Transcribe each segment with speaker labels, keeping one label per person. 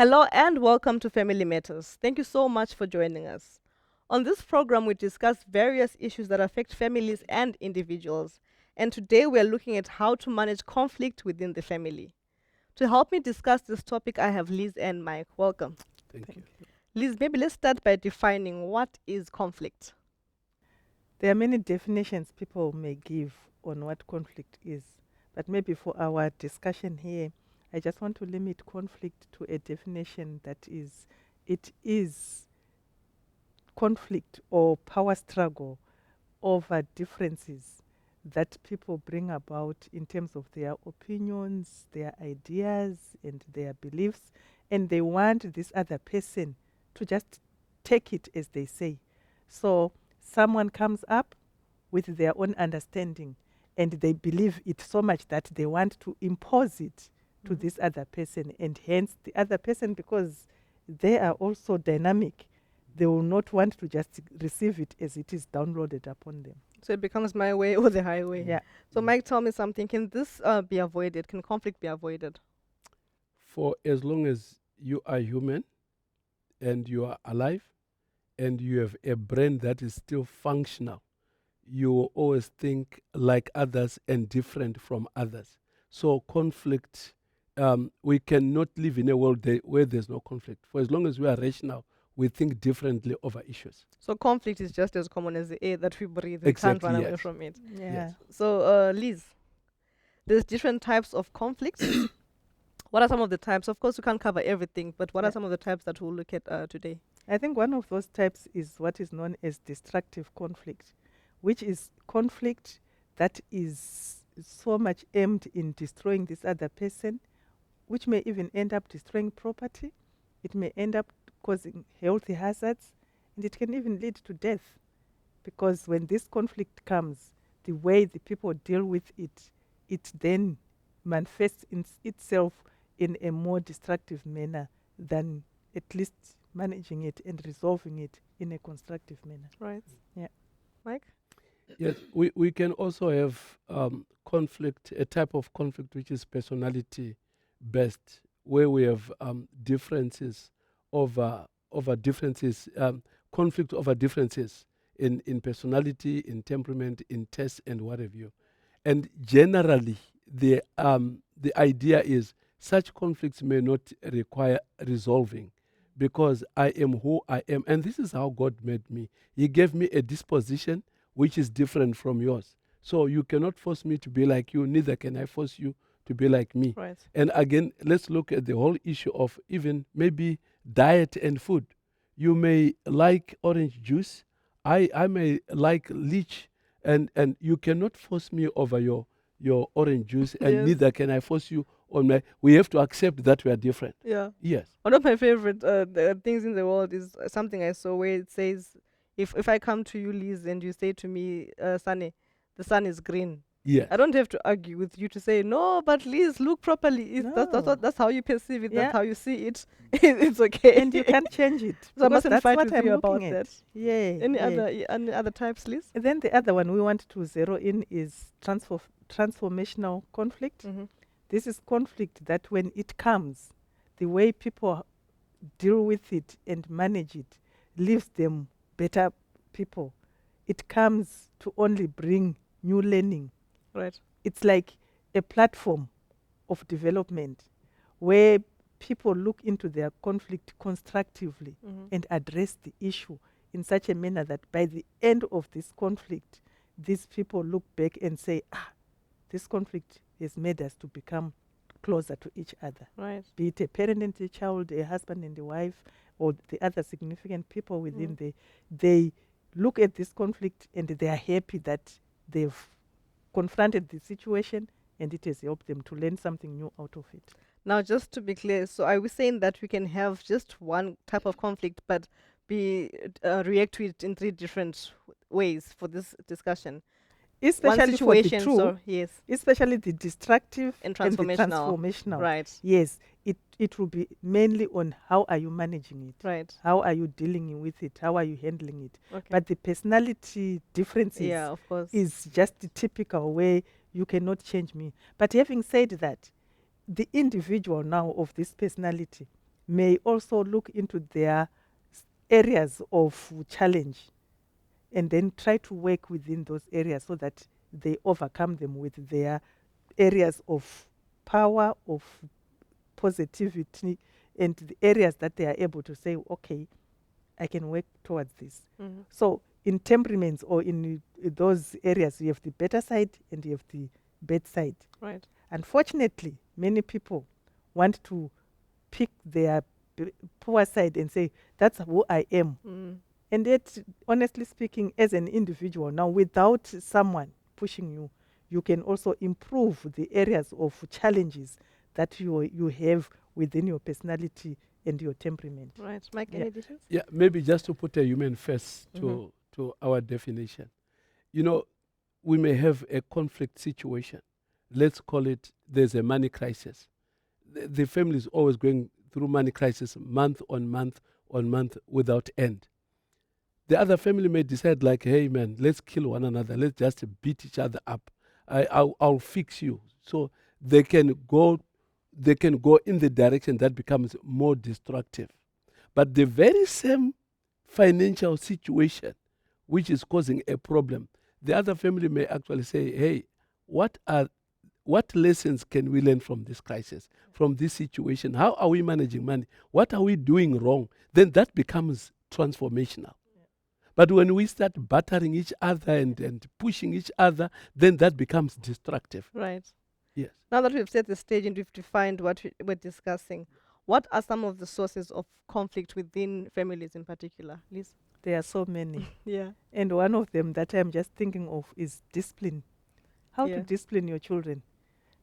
Speaker 1: Hello and welcome to Family Matters. Thank you so much for joining us. On this program, we discuss various issues that affect families and individuals. And today we are looking at how to manage conflict within the family. To help me discuss this topic, I have Liz and Mike. Welcome.
Speaker 2: Thank you.
Speaker 1: Liz, maybe let's start by defining what is conflict.
Speaker 3: There are many definitions people may give on what conflict is, but maybe for our discussion here, I just want to limit conflict to a definition that is, it is conflict or power struggle over differences that people bring about in terms of their opinions, their ideas, and their beliefs, and they want this other person to just take it as they say. So someone comes up with their own understanding and they believe it so much that they want to impose it to this other person, and hence the other person, because they are also dynamic, they will not want to just receive it as it is downloaded upon them.
Speaker 1: So it becomes my way or the highway.
Speaker 3: Yeah.
Speaker 1: So, Mike, tell me something. Can this be avoided? Can conflict be avoided?
Speaker 2: For as long as you are human and you are alive and you have a brain that is still functional, you will always think like others and different from others. So conflict, we cannot live in a world where there's no conflict. For as long as we are rational, we think differently over issues.
Speaker 1: So conflict is just as common as the air that we breathe. We can't
Speaker 2: Exactly,
Speaker 1: run away
Speaker 2: yes.
Speaker 1: from it.
Speaker 3: Yeah.
Speaker 2: Yes.
Speaker 1: So, Liz, there's different types of conflicts. What are some of the types? Of course, we can't cover everything, but what are
Speaker 3: Yeah.
Speaker 1: some of the types that we'll look at today?
Speaker 3: I think one of those types is what is known as destructive conflict, which is conflict that is so much aimed in destroying this other person, which may even end up destroying property. It may end up causing health hazards, and it can even lead to death. Because when this conflict comes, the way the people deal with it, it then manifests itself in a more destructive manner than at least managing it and resolving it in a constructive manner.
Speaker 1: Right.
Speaker 3: Yeah.
Speaker 1: Mike?
Speaker 2: Yes, we can also have conflict, a type of conflict which is personality based, where we have differences over differences, conflict over differences in personality, in temperament, in taste, and what have you. And generally, the idea is such conflicts may not require resolving, because I am who I am, and this is how God made me. He gave me a disposition which is different from yours. So you cannot force me to be like you, neither can I force you to be like me.
Speaker 1: Right.
Speaker 2: And again, let's look at the whole issue of even maybe diet and food. You may like orange juice, I may like lychee, and you cannot force me over your orange juice, and
Speaker 1: Yes.
Speaker 2: neither can I force you on my. We have to accept that we are different.
Speaker 1: Yeah.
Speaker 2: Yes.
Speaker 1: One of my favorite things in the world is something I saw where it says, if I come to you, Liz, and you say to me, Sunny, the sun is green.
Speaker 2: Yes.
Speaker 1: I don't have to argue with you to say, no, but Liz, look properly. That's how you perceive it.
Speaker 3: Yeah.
Speaker 1: That's how you see it. It's okay.
Speaker 3: And you can't change it.
Speaker 1: So I
Speaker 3: because
Speaker 1: mustn't
Speaker 3: that's
Speaker 1: fight
Speaker 3: what
Speaker 1: with
Speaker 3: I'm
Speaker 1: you about
Speaker 3: looking at.
Speaker 1: that.
Speaker 3: Yeah.
Speaker 1: Any other types, Liz?
Speaker 3: And then the other one we want to zero in is transformational conflict.
Speaker 1: Mm-hmm.
Speaker 3: This is conflict that when it comes, the way people deal with it and manage it leaves them better people. It comes to only bring new learning.
Speaker 1: Right.
Speaker 3: It's like a platform of development where people look into their conflict constructively
Speaker 1: Mm-hmm.
Speaker 3: and address the issue in such a manner that by the end of this conflict, these people look back and say, this conflict has made us to become closer to each other.
Speaker 1: Right.
Speaker 3: Be it a parent and a child, a husband and a wife, or the other significant people within they look at this conflict and they are happy that they've confronted the situation and it has helped them to learn something new out of it.
Speaker 1: Now, just to be clear, so are we saying that we can have just one type of conflict, but react to it in three different ways for this discussion?
Speaker 3: Especially
Speaker 1: one situation,
Speaker 3: for the two,
Speaker 1: so yes,
Speaker 3: especially the destructive
Speaker 1: and
Speaker 3: and the
Speaker 1: transformational.
Speaker 3: transformational.
Speaker 1: Right.
Speaker 3: Yes, it will be mainly on how are you managing it,
Speaker 1: Right.
Speaker 3: how are you dealing with it, how are you handling it.
Speaker 1: Okay.
Speaker 3: But the personality differences
Speaker 1: Yeah, of course.
Speaker 3: is just the typical way you cannot change me. But having said that, the individual now of this personality may also look into their areas of challenge and then try to work within those areas so that they overcome them with their areas of power, of positivity, and the areas that they are able to say, okay, I can work towards this.
Speaker 1: Mhm.
Speaker 3: So in temperaments or in those areas, you have the better side and you have the bad side.
Speaker 1: Right.
Speaker 3: Unfortunately, many people want to pick their poor side and say, that's who I am.
Speaker 1: Mm.
Speaker 3: And yet, honestly speaking, as an individual, now without someone pushing you, you can also improve the areas of challenges that you have within your personality and your temperament.
Speaker 1: Right. Mike,
Speaker 3: Yeah.
Speaker 1: any additions?
Speaker 2: Yeah, maybe just to put a human face
Speaker 1: Mhm.
Speaker 2: to our definition. You know, we may have a conflict situation. Let's call it there's a money crisis. The family is always going through money crisis month on month without end. The other family may decide like, hey man, let's kill one another. Let's just beat each other up. I'll fix you. So they can go in the direction that becomes more destructive. But the very same financial situation which is causing a problem, the other family may actually say, hey, what lessons can we learn from this crisis, from this situation? How are we managing money? What are we doing wrong? Then that becomes transformational. But when we start battering each other and pushing each other, then that becomes destructive.
Speaker 1: Right.
Speaker 2: Yes.
Speaker 1: Now that we've set the stage and we've defined what we're discussing, what are some of the sources of conflict within families in particular? Liz?
Speaker 3: There are so many.
Speaker 1: Yeah.
Speaker 3: And one of them that I'm just thinking of is discipline. How
Speaker 1: Yeah.
Speaker 3: to discipline your children.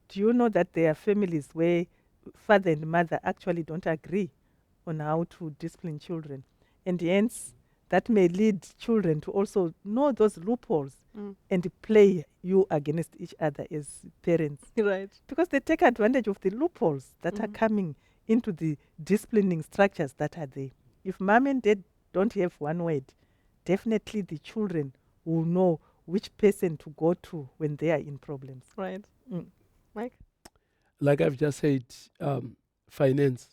Speaker 3: Do you know that there are families where father and mother actually don't agree on how to discipline children? And hence, that may lead children to also know those loopholes
Speaker 1: Mm.
Speaker 3: and play you against each other as parents.
Speaker 1: Right.
Speaker 3: Because they take advantage of the loopholes that are
Speaker 1: Mhm.
Speaker 3: coming into the disciplining structures that are there. If mom and dad don't have one word, definitely the children will know which person to go to when they are in problems.
Speaker 1: Right.
Speaker 3: Mm.
Speaker 1: Mike?
Speaker 2: Like I've just said, finance.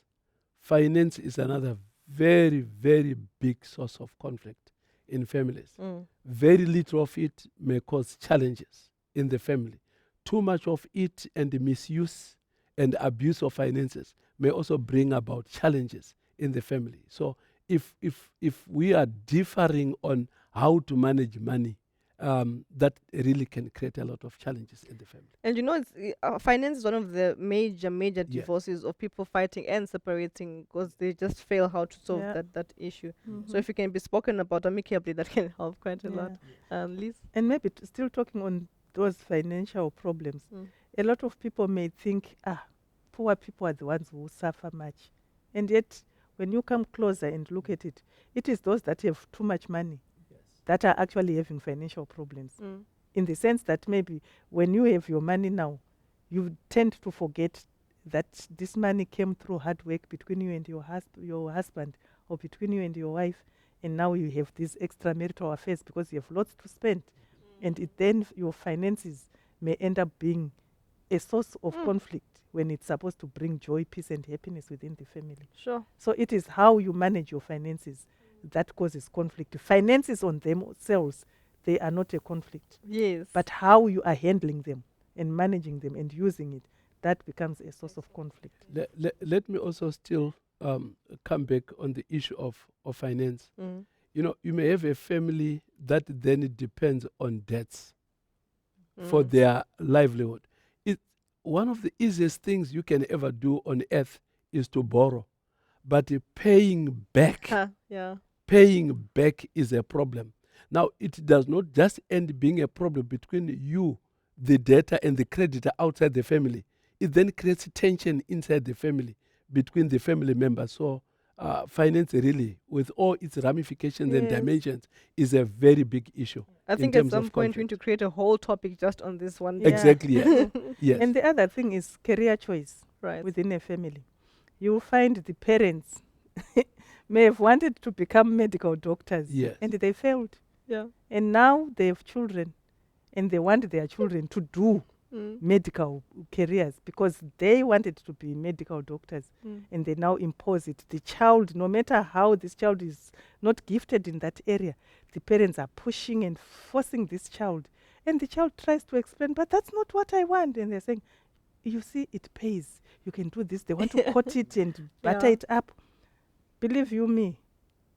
Speaker 2: Finance is another very, very big source of conflict in families.
Speaker 1: Mm.
Speaker 2: Very little of it may cause challenges in the family. Too much of it and the misuse and abuse of finances may also bring about challenges in the family. So if we are differing on how to manage money, that really can create a lot of challenges in the family.
Speaker 1: And you know, finance is one of the major
Speaker 2: Yes.
Speaker 1: divorces of people fighting and separating because they just fail how to solve
Speaker 3: Yeah.
Speaker 1: that issue.
Speaker 3: Mhm.
Speaker 1: So if it can be spoken about amicably, that can help quite a
Speaker 3: Yeah.
Speaker 1: lot. Liz?
Speaker 3: And maybe still talking on those financial problems,
Speaker 1: Mm.
Speaker 3: a lot of people may think, poor people are the ones who suffer much. And yet, when you come closer and look at it, it is those that have too much money that are actually having financial problems.
Speaker 1: Mm.
Speaker 3: In the sense that maybe when you have your money now, you tend to forget that this money came through hard work between you and your husband or between you and your wife, and now you have these extramarital affairs because you have lots to spend. And then your finances may end up being a source of conflict when it's supposed to bring joy, peace, and happiness within the family.
Speaker 1: Sure.
Speaker 3: So it is how you manage your finances that causes conflict. Finances on themselves, they are not a conflict.
Speaker 1: Yes.
Speaker 3: But how you are handling them and managing them and using it, that becomes a source of conflict.
Speaker 2: Let me also still come back on the issue of finance.
Speaker 1: Mm.
Speaker 2: You know, you may have a family that then it depends on debts for
Speaker 1: Mm.
Speaker 2: their livelihood. One of the easiest things you can ever do on earth is to borrow, but paying back
Speaker 1: Yeah.
Speaker 2: paying back is a problem. Now, it does not just end being a problem between you, the debtor, and the creditor outside the family. It then creates tension inside the family between the family members. So, finance really, with all its ramifications and
Speaker 1: Yes.
Speaker 2: dimensions, is a very big issue.
Speaker 1: I
Speaker 2: in
Speaker 1: think at
Speaker 2: terms
Speaker 1: some
Speaker 2: of
Speaker 1: point we need to
Speaker 2: conflict.
Speaker 1: create a whole topic just on this one.
Speaker 3: Yeah.
Speaker 2: Exactly, yes. Yes.
Speaker 3: And the other thing is career choice
Speaker 1: Right.
Speaker 3: within a family. You will find the parents may have wanted to become medical doctors
Speaker 2: Yes.
Speaker 3: and they failed.
Speaker 1: Yeah.
Speaker 3: And now they have children and they want their children to do medical careers because they wanted to be medical doctors
Speaker 1: Mm.
Speaker 3: and they now impose it. The child, no matter how this child is not gifted in that area, the parents are pushing and forcing this child. And the child tries to explain, but that's not what I want. And they're saying, you see, it pays. You can do this. They want to coat it and butter
Speaker 1: Yeah.
Speaker 3: it up. Believe you me,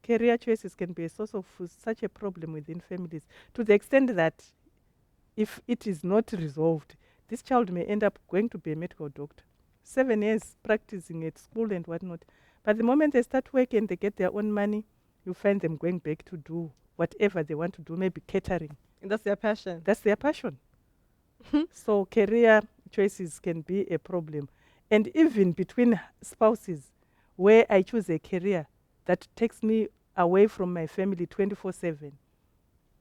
Speaker 3: career choices can be a source of such a problem within families to the extent that if it is not resolved, this child may end up going to be a medical doctor. 7 years practicing at school and whatnot. But the moment they start work and they get their own money, you find them going back to do whatever they want to do, maybe catering.
Speaker 1: And that's their passion.
Speaker 3: That's their passion. So career choices can be a problem. And even between spouses, where I choose a career that takes me away from my family 24/7,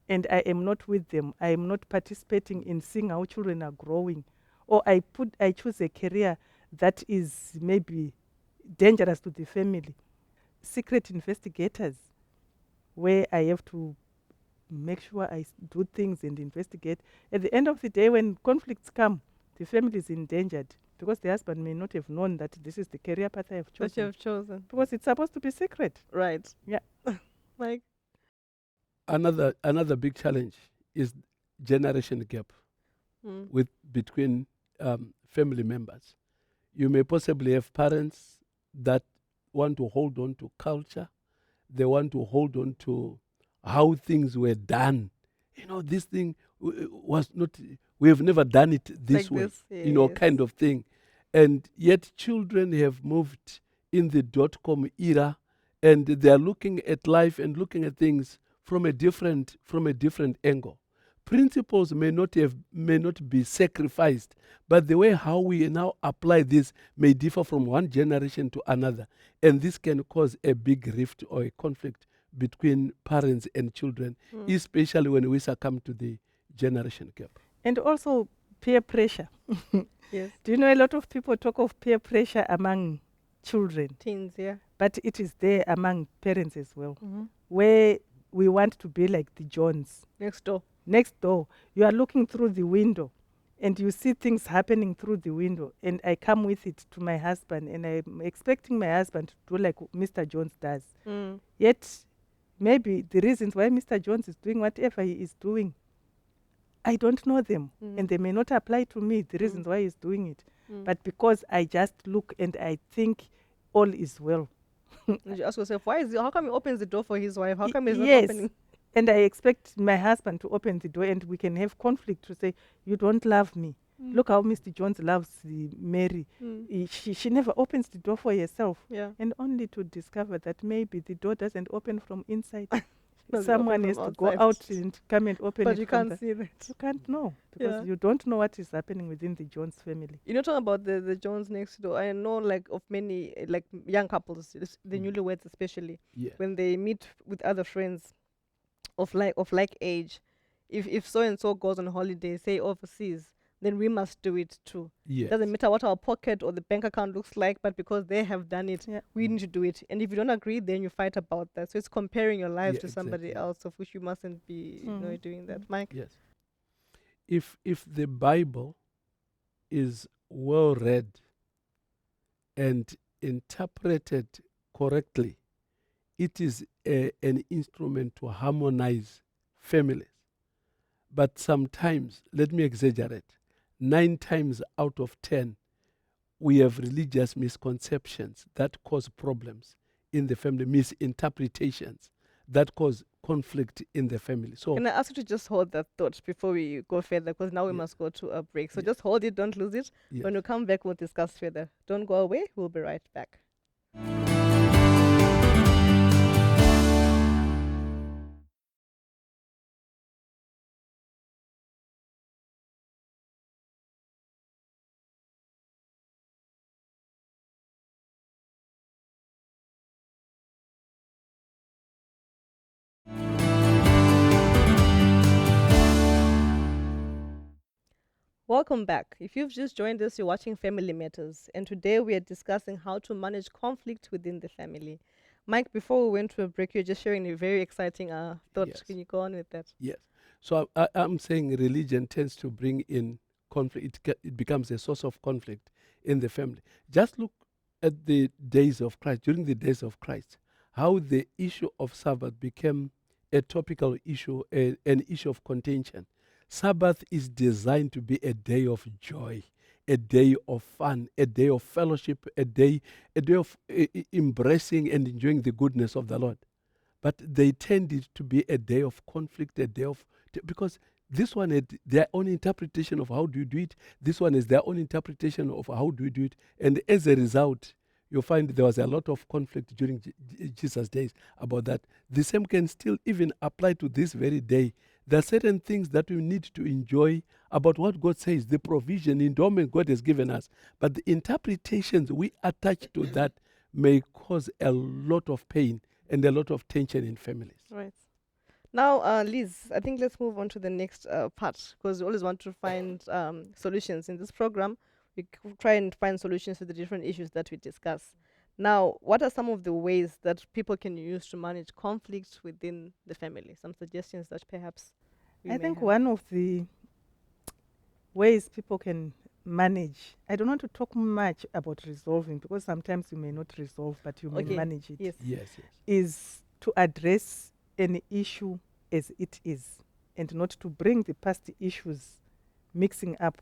Speaker 3: and I am not with them, I am not participating in seeing how children are growing, or I choose a career that is maybe dangerous to the family. Secret investigators, where I have to make sure I do things and investigate. At the end of the day, when conflicts come, the family is endangered because the husband may not have known that this is the career path I have
Speaker 1: That you
Speaker 3: chosen
Speaker 1: have chosen.
Speaker 3: because it's supposed to be secret.
Speaker 1: Right.
Speaker 3: Yeah.
Speaker 1: Like,
Speaker 2: Another big challenge is generation gap with between family members. You may possibly have parents that want to hold on to culture. They want to hold on to how things were done. You know, this thing was not, we have never done it this
Speaker 1: like
Speaker 2: way,
Speaker 1: this.
Speaker 2: you know,
Speaker 1: Yes.
Speaker 2: kind of thing. And yet children have moved in the dot-com era, and they are looking at life and looking at things from a different angle. Principles may not be sacrificed, but the way how we now apply this may differ from one generation to another, and this can cause a big rift or a conflict between parents and children, especially when we succumb to the generation gap.
Speaker 3: And also peer pressure.
Speaker 1: Yes.
Speaker 3: Do you know a lot of people talk of peer pressure among children,
Speaker 1: Teens, yeah.
Speaker 3: but it is there among parents as well,
Speaker 1: Mm-hmm.
Speaker 3: where we want to be like the Johns.
Speaker 1: Next door.
Speaker 3: Next door, you are looking through the window and you see things happening through the window, and I come with it to my husband and I'm expecting my husband to do like Mr. Jones does. Yet maybe the reasons why Mr. Jones is doing whatever he is doing, I don't know them, and they may not apply to me, the reasons why he's doing it. But because I just look and I think all is well.
Speaker 1: And you ask yourself, how come he opens the door for his wife? How come he's not
Speaker 3: Yes.
Speaker 1: opening?
Speaker 3: And I expect my husband to open the door and we can have conflict to say, you don't love me. Look how Mr. Jones loves Mary. She never opens the door for herself.
Speaker 1: Yeah.
Speaker 3: And only to discover that maybe the door doesn't open from inside.
Speaker 1: Doesn't
Speaker 3: Someone
Speaker 1: open
Speaker 3: has
Speaker 1: from
Speaker 3: to go
Speaker 1: outside.
Speaker 3: out and come and open
Speaker 1: But
Speaker 3: it
Speaker 1: you
Speaker 3: from
Speaker 1: can't see that.
Speaker 3: You can't know because
Speaker 1: Yeah.
Speaker 3: you don't know what is happening within the Jones family.
Speaker 1: You know, talking about the Jones next door, I know like of many like young couples, the newlyweds especially,
Speaker 2: Yeah.
Speaker 1: when they meet with other friends of like age, if so and so goes on holiday, say overseas, then we must do it too.
Speaker 2: Yes.
Speaker 1: Doesn't matter what our pocket or the bank account looks like, but because they have done it,
Speaker 3: Yeah.
Speaker 1: we need to do it. And if you don't agree, then you fight about that. So it's comparing your life
Speaker 2: Yeah,
Speaker 1: to somebody
Speaker 2: exactly.
Speaker 1: else, of which you mustn't be, doing that. Mike.
Speaker 2: Yes. If the Bible is well read and interpreted correctly, it is an instrument to harmonize families. But sometimes, let me exaggerate, 9 times out of 10, we have religious misconceptions that cause problems in the family, misinterpretations that cause conflict in the family. So
Speaker 1: Can I ask you to just hold that thought before we go further? Because now we
Speaker 2: Yeah.
Speaker 1: must go to a break. So
Speaker 2: Yeah.
Speaker 1: just hold it, don't lose it.
Speaker 2: yes.
Speaker 1: When we come back, we'll discuss further. Don't go away. We'll be right back. Welcome back. If you've just joined us, you're watching Family Matters, and today we are discussing how to manage conflict within the family. Mike, before we went to a break, you're just sharing a very exciting thought.
Speaker 2: Yes.
Speaker 1: Can you go on with that?
Speaker 2: Yes. So I'm saying religion tends to bring in conflict. It becomes a source of conflict in the family. Just look at the days of Christ, during the days of Christ, how the issue of Sabbath became a topical issue, an issue of contention. Sabbath is designed to be a day of joy, a day of fun, a day of fellowship, a day of embracing and enjoying the goodness of the Lord. But they tend it to be a day of conflict, a day of because this one had their own interpretation of how do you do it. This one is their own interpretation of how do you do it. And as a result, you find there was a lot of conflict during Jesus' days about that. The same can still even apply to this very day. There are certain things that we need to enjoy about what God says, the provision, endowment God has given us. But the interpretations we attach to that may cause a lot of pain and a lot of tension in families.
Speaker 1: Right. Now, Liz, I think let's move on to the next part, because we always want to find solutions in this program. We try and find solutions to the different issues that we discuss. Now, what are some of the ways that people can use to manage conflicts within the family? Some suggestions that perhaps we
Speaker 3: I
Speaker 1: may
Speaker 3: think
Speaker 1: have.
Speaker 3: one of the ways people can manage, I don't want to talk much about resolving because sometimes you may not resolve, but you may
Speaker 1: Okay,
Speaker 3: manage it,
Speaker 1: yes.
Speaker 2: Yes.
Speaker 3: is to address any issue as it is and not to bring the past issues mixing up.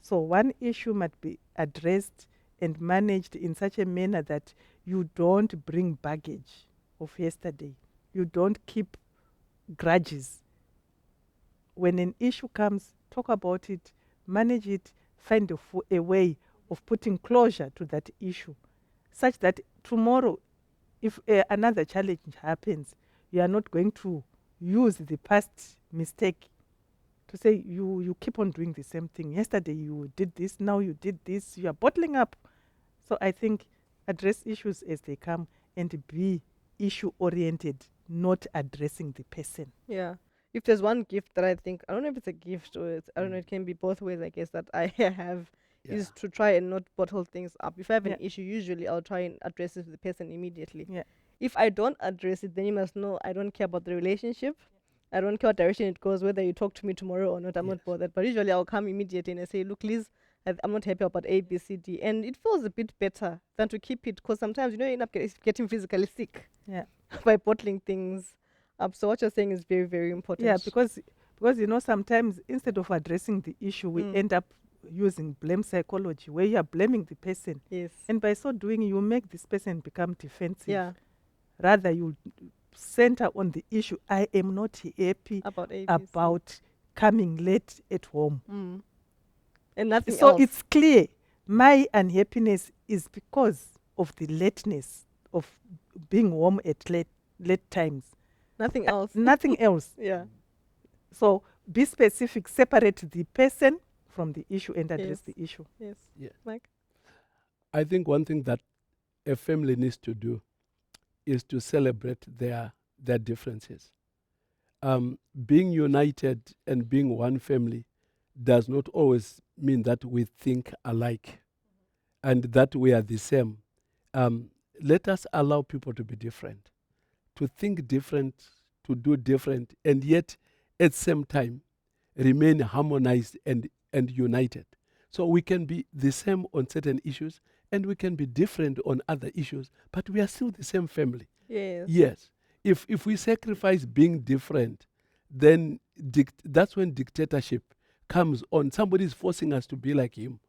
Speaker 3: So one issue might be addressed and managed in such a manner that you don't bring baggage of yesterday. You don't keep grudges. When an issue comes, talk about it, manage it, find a way of putting closure to that issue, such that tomorrow, if another challenge happens, you are not going to use the past mistake to say you keep on doing the same thing. Yesterday you did this, now you did this, you are bottling up. So I think address issues as they come and be issue oriented, not addressing the person.
Speaker 1: Yeah. If there's one gift that I think, I don't know if it's a gift or I don't know, it can be both ways, I guess, that I have is to try and not bottle things up. If I have an issue, usually I'll try and address it with the person immediately.
Speaker 3: Yeah.
Speaker 1: If I don't address it, then you must know I don't care about the relationship. I don't care what direction it goes, whether you talk to me tomorrow or not, I'm not bothered. But usually I'll come immediately and I say, look, Liz, I'm not happy about A, B, C, D. And it feels a bit better than to keep it, because sometimes, you end up getting physically sick
Speaker 3: Yeah.
Speaker 1: by bottling things up. So what you're saying is very, very important.
Speaker 3: Yeah, because sometimes instead of addressing the issue, we end up using blame psychology, where you are blaming the person.
Speaker 1: Yes.
Speaker 3: And by so doing, you make this person become defensive.
Speaker 1: Yeah.
Speaker 3: Rather, you center on the issue. I am not happy
Speaker 1: About A, B, C.
Speaker 3: about coming late at home.
Speaker 1: And nothing
Speaker 3: So
Speaker 1: else.
Speaker 3: it's clear my unhappiness is because of the lateness of being home at late times.
Speaker 1: Nothing else.
Speaker 3: Nothing else.
Speaker 1: Yeah.
Speaker 3: So be specific, separate the person from the issue and address the issue.
Speaker 1: Yes.
Speaker 2: Yeah.
Speaker 1: Mike?
Speaker 2: I think one thing that a family needs to do is to celebrate their differences. Being united and being one family does not always mean that we think alike and that we are the same. Let us allow people to be different, to think different, to do different, and yet at the same time remain harmonized and united. So we can be the same on certain issues and we can be different on other issues, but we are still the same family.
Speaker 1: Yes.
Speaker 2: Yes. If we sacrifice being different, then that's when dictatorship comes on. Somebody is forcing us to be like him.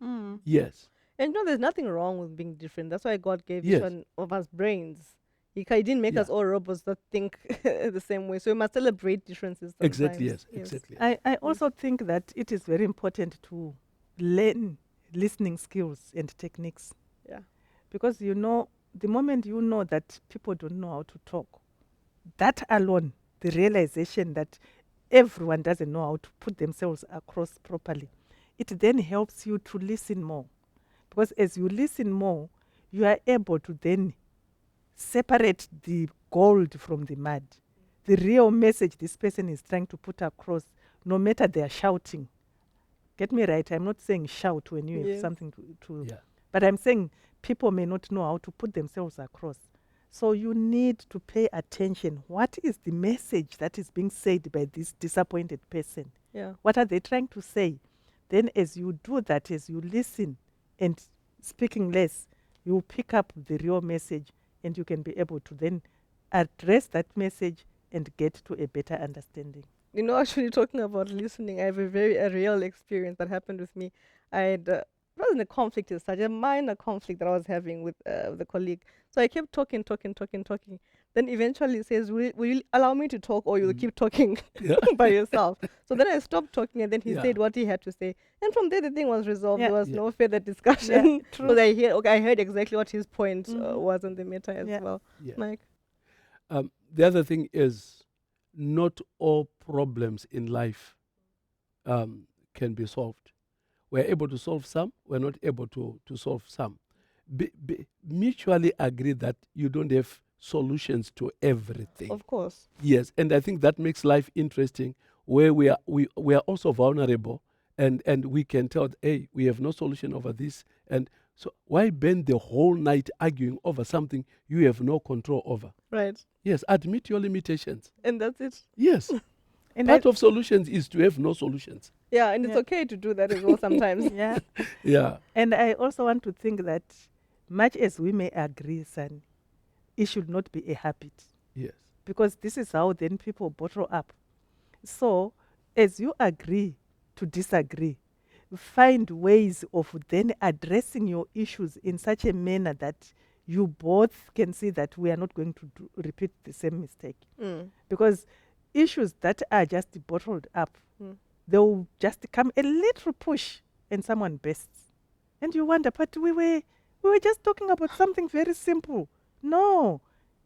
Speaker 2: Yes.
Speaker 1: And there's nothing wrong with being different. That's why God gave
Speaker 2: Yes.
Speaker 1: each one of us brains. He didn't make us all robots that think the same way. So we must celebrate differences sometimes.
Speaker 2: Exactly, yes. Exactly.
Speaker 3: I also think that it is very important to learn listening skills and techniques.
Speaker 1: Yeah.
Speaker 3: Because the moment you know that people don't know how to talk, that alone, the realization that everyone doesn't know how to put themselves across properly, it then helps you to listen more. Because as you listen more, you are able to then separate the gold from the mud. The real message this person is trying to put across, no matter they are shouting. Get me right, I'm not saying shout when you have something to but I'm saying people may not know how to put themselves across. So you need to pay attention. What is the message that is being said by this disappointed person?
Speaker 1: Yeah.
Speaker 3: What are they trying to say? Then as you do that, as you listen and speaking less, you pick up the real message, and you can be able to then address that message and get to a better understanding.
Speaker 1: You know, actually talking about listening, I have a real experience that happened with me. I had it wasn't a conflict as such, a minor conflict that I was having with a colleague. So I kept talking, talking, talking, talking. Then eventually he says, will you allow me to talk, or you'll keep talking
Speaker 2: Yeah.
Speaker 1: by yourself? So then I stopped talking, and then he
Speaker 2: Yeah.
Speaker 1: said what he had to say. And from there the thing was resolved.
Speaker 3: Yeah.
Speaker 1: There was
Speaker 2: Yeah.
Speaker 1: no further
Speaker 3: Yeah,
Speaker 1: discussion.
Speaker 3: true.
Speaker 1: Because I heard exactly what his point
Speaker 3: Mhm.
Speaker 1: was on the matter as
Speaker 3: Yeah.
Speaker 1: well.
Speaker 2: Yeah.
Speaker 1: Mike.
Speaker 2: The other thing is, not all problems in life can be solved. We're able to solve some, we're not able to solve some. Mutually agree that you don't have solutions to everything.
Speaker 1: Of course.
Speaker 2: Yes, and I think that makes life interesting, where we are also vulnerable, and we can tell, hey, we have no solution over this, and so why spend the whole night arguing over something you have no control over?
Speaker 1: Right.
Speaker 2: Yes, admit your limitations.
Speaker 1: And that's it.
Speaker 2: Yes,
Speaker 3: And
Speaker 2: part of solutions is to have no solutions.
Speaker 1: Yeah, and it's
Speaker 3: Yeah.
Speaker 1: okay to do that as well sometimes.
Speaker 3: yeah.
Speaker 2: Yeah,
Speaker 3: And I also want to think that much as we may agree, son, it should not be a habit,
Speaker 2: yes,
Speaker 3: because this is how then people bottle up. So as you agree to disagree, find ways of then addressing your issues in such a manner that you both can see that we are not going to repeat the same mistake.
Speaker 1: Mm.
Speaker 3: Because issues that are just bottled up,
Speaker 1: Mm.
Speaker 3: they'll just come a little push and someone bursts. And you wonder, but we were just talking about something very simple. No,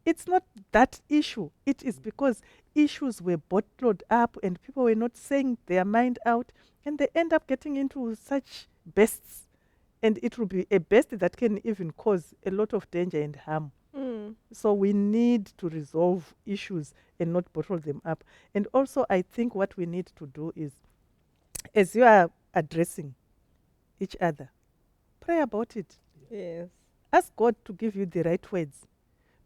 Speaker 3: it's not that issue. It is because issues were bottled up and people were not saying their mind out, and they end up getting into such bursts. And it will be a burst that can even cause a lot of danger and harm.
Speaker 1: Mm.
Speaker 3: So we need to resolve issues and not bottle them up. And also, I think what we need to do is, as you are addressing each other, pray about it.
Speaker 1: Yes.
Speaker 3: Ask God to give you the right words,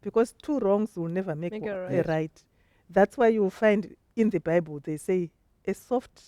Speaker 3: because two wrongs will never make
Speaker 1: Make a
Speaker 3: a
Speaker 1: right.
Speaker 3: right. That's why you'll find in the Bible they say a soft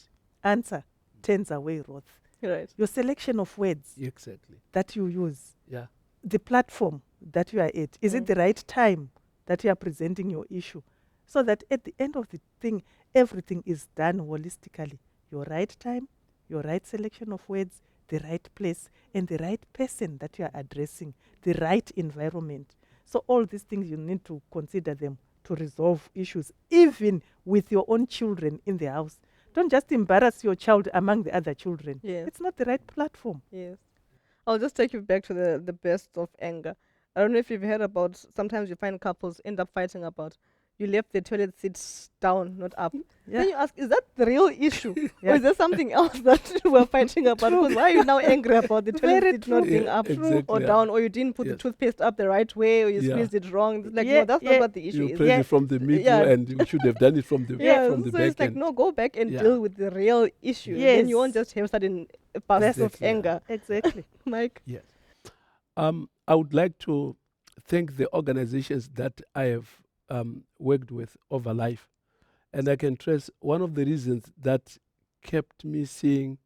Speaker 3: answer turns away wrath.
Speaker 1: Right.
Speaker 3: Your selection of words
Speaker 2: exactly.
Speaker 3: that you use,
Speaker 2: Yeah,
Speaker 3: the platform that you are at, is it the right time that you are presenting your issue? So that at the end of the thing, everything is done holistically. Your right time, your right selection of words, the right place, and the right person that you are addressing, the right environment. So all these things, you need to consider them to resolve issues, even with your own children in the house. Don't just embarrass your child among the other children.
Speaker 1: Yes.
Speaker 3: It's not the right platform.
Speaker 1: Yes. I'll just take you back to the best of anger. I don't know if you've heard about, sometimes you find couples end up fighting about, you left the toilet seats down, not up.
Speaker 3: Yeah.
Speaker 1: Then you ask, is that the real issue?
Speaker 3: Yeah.
Speaker 1: Or is there something else that we're fighting about?
Speaker 3: True.
Speaker 1: Because why are you now angry about the toilet
Speaker 3: Very
Speaker 1: seat not
Speaker 3: true.
Speaker 1: being
Speaker 2: Yeah,
Speaker 1: up
Speaker 2: exactly,
Speaker 1: or
Speaker 2: yeah.
Speaker 1: down, or you didn't put the
Speaker 2: Yes.
Speaker 1: toothpaste up the right way, or you
Speaker 2: Yeah.
Speaker 1: squeezed it wrong? It's like,
Speaker 3: Yeah,
Speaker 1: no, that's
Speaker 3: yeah.
Speaker 1: not what the issue
Speaker 2: You
Speaker 1: is.
Speaker 2: press
Speaker 3: Yeah.
Speaker 2: it from the middle,
Speaker 1: Yeah.
Speaker 2: and you should have done it from the
Speaker 1: Yeah,
Speaker 2: from the
Speaker 1: so
Speaker 2: back
Speaker 1: it's like,
Speaker 2: end.
Speaker 1: no, go back and
Speaker 2: Yeah.
Speaker 1: deal with the real issue. Then you won't
Speaker 3: Yes.
Speaker 1: just have sudden bursts of
Speaker 2: Exactly, yeah.
Speaker 1: anger.
Speaker 3: Exactly.
Speaker 1: Mike?
Speaker 2: Yes. I would like to thank the organizations that I have worked with over life. And I can trace one of the reasons that kept me seeing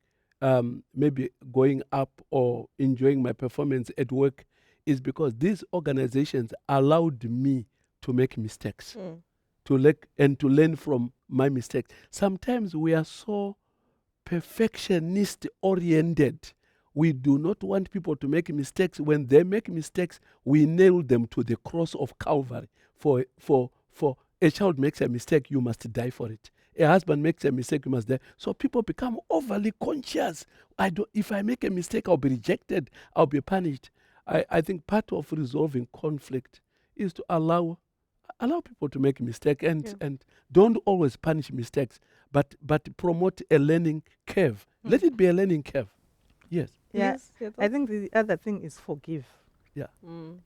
Speaker 2: maybe going up or enjoying my performance at work is because these organizations allowed me to make mistakes,
Speaker 1: Mm.
Speaker 2: to learn from my mistakes. Sometimes we are so perfectionist oriented. We do not want people to make mistakes. When they make mistakes, we nail them to the cross of Calvary. For a child makes a mistake, you must die for it. A husband makes a mistake, you must die. So people become overly conscious. If I make a mistake, I'll be rejected, I'll be punished. I think part of resolving conflict is to allow people to make mistakes, and don't always punish mistakes, but promote a learning curve. Let it be a learning curve. Yes.
Speaker 3: Yeah.
Speaker 1: Yes, your
Speaker 3: I
Speaker 1: thoughts?
Speaker 3: think the other thing is forgive.
Speaker 2: Yeah.
Speaker 1: Mm.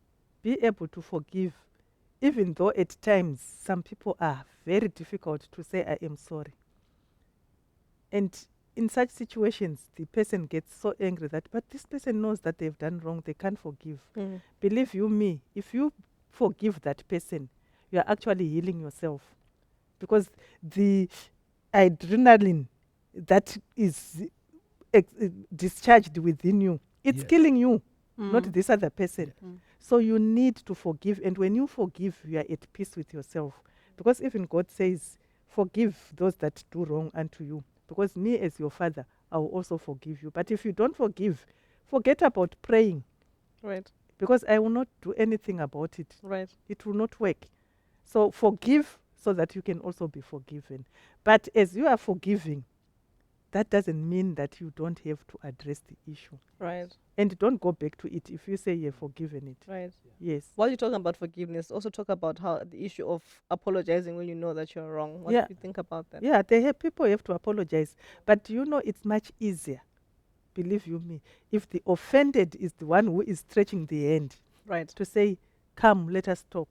Speaker 3: Be able to forgive, even though at times some people are very difficult to say, I am sorry. And in such situations, the person gets so angry that, but this person knows that they've done wrong, they can't forgive.
Speaker 1: Mm.
Speaker 3: Believe you me, if you forgive that person, you are actually healing yourself. Because the adrenaline that is discharged within you. It's
Speaker 2: Yes.
Speaker 3: killing you, not
Speaker 1: Mm.
Speaker 3: this other person.
Speaker 2: Yeah.
Speaker 1: Mm.
Speaker 3: So you need to forgive. And when you forgive, you are at peace with yourself. Because even God says, forgive those that do wrong unto you. Because me, as your father, I will also forgive you. But if you don't forgive, forget about praying.
Speaker 1: Right.
Speaker 3: Because I will not do anything about it.
Speaker 1: Right.
Speaker 3: It will not work. So forgive so that you can also be forgiven. But as you are forgiving, that doesn't mean that you don't have to address the issue.
Speaker 1: Right.
Speaker 3: And don't go back to it if you say you've forgiven it.
Speaker 1: Right.
Speaker 3: Yes.
Speaker 1: While you're talking about forgiveness, also talk about how the issue of apologizing when you know that you're wrong. What
Speaker 3: Yeah.
Speaker 1: do you think about that?
Speaker 3: Yeah, people have to apologize. But you know, it's much easier, believe you me, if the offended is the one who is stretching the hand
Speaker 1: Right.
Speaker 3: to say, come, let us talk.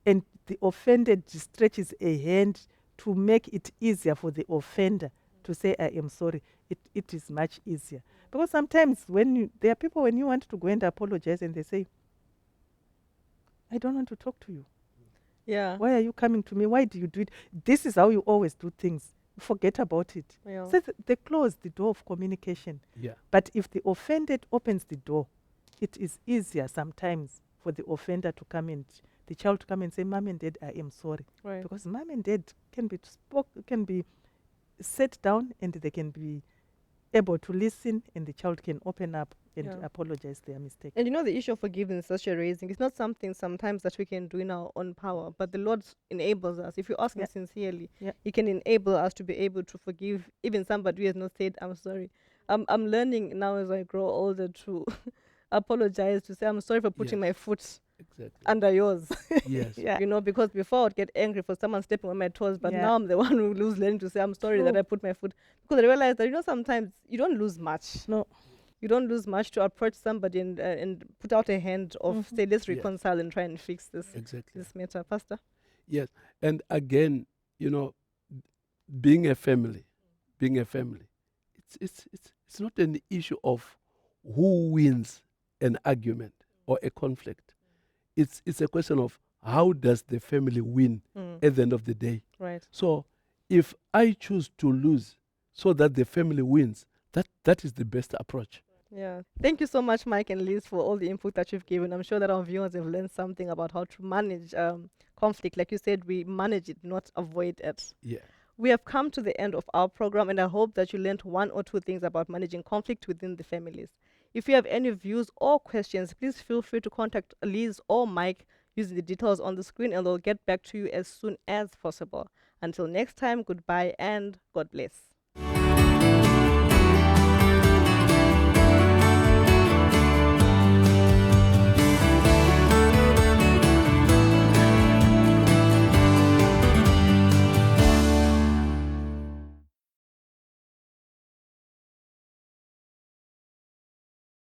Speaker 3: And the offended stretches a hand to make it easier for the offender to say, I am sorry. It is much easier. Because sometimes there are people when you want to go and apologize and they say, I don't want to talk to you.
Speaker 1: Yeah.
Speaker 3: Why are you coming to me? Why do you do it? This is how you always do things. Forget about it.
Speaker 1: Yeah.
Speaker 3: So they close the door of communication.
Speaker 2: Yeah.
Speaker 3: But if the offended opens the door, it is easier sometimes for the offender to come and the child to come and say, Mom and Dad, I am sorry.
Speaker 1: Right.
Speaker 3: Because Mom and Dad can be set down and they can be able to listen and the child can open up and
Speaker 1: Yeah.
Speaker 3: apologize their mistake.
Speaker 1: And you know, the issue of forgiveness that you're raising, it's not something sometimes that we can do in our own power, but the Lord enables us. If you ask Him
Speaker 3: Yeah.
Speaker 1: sincerely,
Speaker 3: Yeah.
Speaker 1: He can enable us to be able to forgive even somebody who has not said, I'm sorry. I'm learning now as I grow older to apologize, to say, I'm sorry for putting my
Speaker 2: Yes.
Speaker 1: foot
Speaker 2: Exactly.
Speaker 1: under yours.
Speaker 2: Yes.
Speaker 3: Yeah.
Speaker 1: You know, because before I'd get angry for someone stepping on my toes, but
Speaker 3: Yeah.
Speaker 1: now I'm the one who lose learning to say, I'm sorry that
Speaker 3: True.
Speaker 1: I put my foot. Because I realized that, you know, sometimes you don't lose much.
Speaker 3: No.
Speaker 1: You don't lose much to approach somebody and put out a hand of
Speaker 3: Mhm.
Speaker 1: say let's
Speaker 2: Yes.
Speaker 1: reconcile and try and fix this
Speaker 2: Exactly.
Speaker 1: matter, Pastor.
Speaker 2: Yes. And again, you know, being a family, being a family, it's not an issue of who wins an argument or a conflict. It's a question of how does the family win
Speaker 1: Mm,
Speaker 2: at the end of the day.
Speaker 1: right.
Speaker 2: So if I choose to lose so that the family wins, that is the best approach.
Speaker 1: Yeah. Thank you so much, Mike and Liz, for all the input that you've given. I'm sure that our viewers have learned something about how to manage conflict. Like you said, we manage it, not avoid it.
Speaker 2: Yeah.
Speaker 1: We have come to the end of our program, and I hope that you learned one or two things about managing conflict within the families. If you have any views or questions, please feel free to contact Liz or Mike using the details on the screen, and they'll get back to you as soon as possible. Until next time, goodbye and God bless.